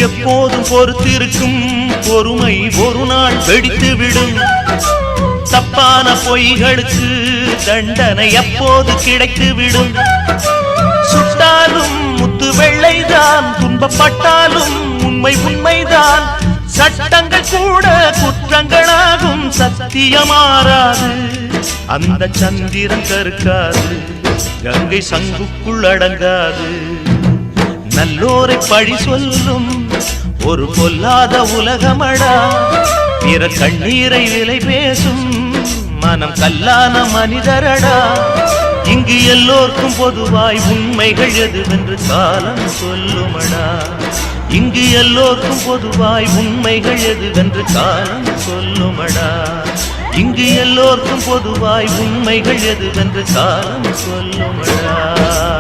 எப்போதும் பொறுத்திருக்கும் பொறுமை ஒரு நாள் வெடித்துவிடும். தப்பான பொய்களுக்கு தண்டனை எப்போது கிடைத்துவிடும். சுட்டாலும் முத்து வெள்ளைதான், துன்பப்பட்டாலும் உண்மை உண்மைதான். சட்டங்கள் கூட குற்றங்களாகும், சத்தியமாறாது. அந்த சந்திரன் கருக்காது, கங்கை சங்குக்குள் அடங்காது. நல்லோரை பழி சொல்லும் ஒரு பொல்லாத உலகமடா. பிற கண்ணீரை விலை பேசும் மனம் கல்லான மனிதரடா. இங்கு எல்லோருக்கும் பொதுவாய் உண்மைகள் எதுவென்று காலம் சொல்லுமடா. இங்கு எல்லோருக்கும் பொதுவாய் உண்மைகள் எதுவென்று காலம் சொல்லுமடா. இங்கு எல்லோருக்கும் பொதுவாய் உண்மைகள் எதுவென்று காலம் சொல்லுமடா.